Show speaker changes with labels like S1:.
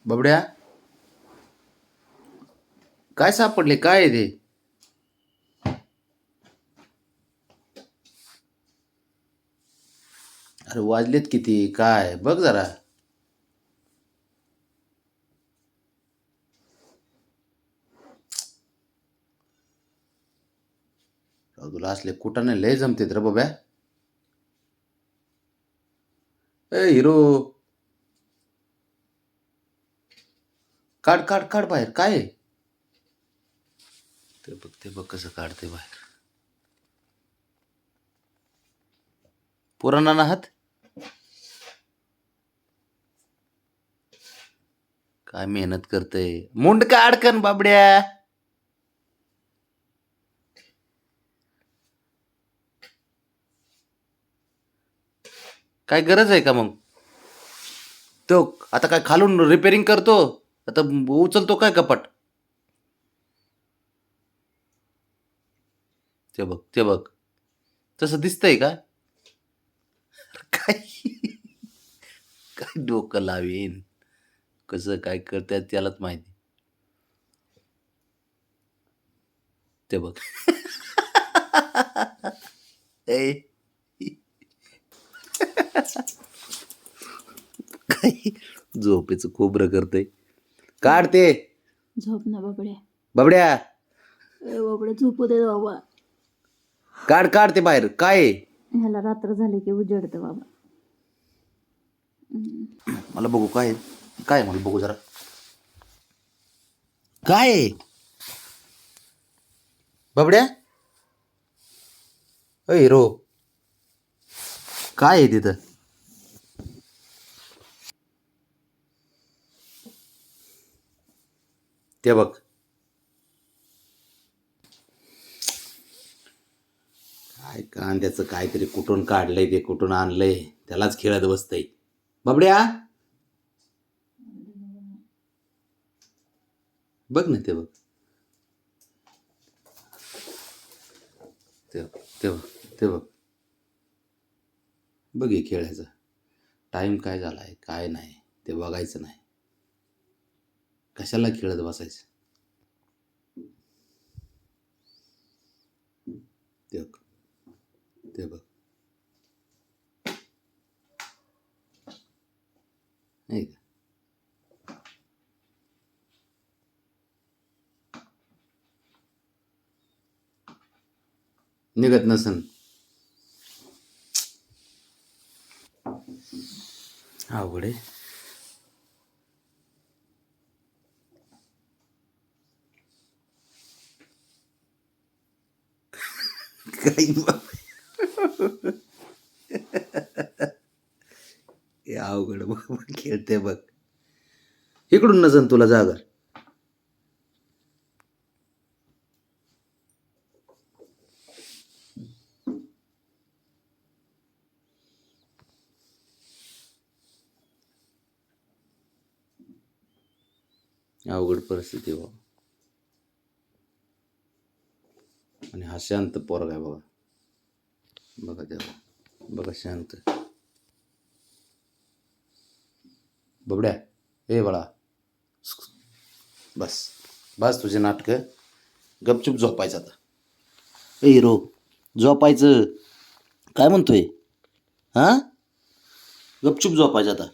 S1: बबड्या, काय सापडले? काय आहे ते? अरे वाजलेत किती? काय बघ जरा. तुला असले कुठाने लय जमतेत रे बब्या. ए हिरो, काढ काढ काढ बाहेर. काय आहे? ते बघ कसं काढते बाहेर. पुराणा ना हात. काय मेहनत करते. मुंड का अडकन बाबड्या. काय गरज आहे का मग? तो आता काय खालून रिपेअरिंग करतो? आता उचलतो काय कपाट? ते बघ ते बघ. तसं दिसतंय का? काय काय डोकं लावीन. कसं काय करतात त्यालाच माहिती. ते बघ. ए, काय झोपेचं खोबरं करते. काढते.
S2: झोप ना बाबड्या.
S1: बबड्या,
S2: बाबड्या झोपू दे बाबा.
S1: काढ काढ ते बाहेर. काय आहे?
S2: ह्याला रात्र झाली की उजडतं बाबा.
S1: मला बघू काय आहे? काय आहे? मला बघू जरा. काय आहे? बबड्या, अ हिरो, काय आहे तिथं? ते बघ. काय कांद्याचं काहीतरी कुठून काढलंय ते, कुठून आणलंय, त्यालाच खेळत बसतंय. बबड्या, बघ ना ते बघ. ते बघ ते बघ ते बघ. बघ हे खेळायचं. टाइम काय झालाय काय नाही ते बघायचं नाही. कशाला खेळत बसायचं? ते बघ ते बघ. नाही का? निघत नसन. अवघड आहे. काही हे अवघड बघ. खेळते बघ. इकडून नसन तुला जागा. अवघड परिस्थिती बघ. आणि हा शांत पोरगा आहे बघा. बघा तेव्हा बघा शांत. बबड्या, ए बाळा, बस बस तुझे नाटक. गपचूप झोपायचं आता. ए हिरो, झोपायचं. काय म्हणतोय? हा, गपचूप झोपायचं आता.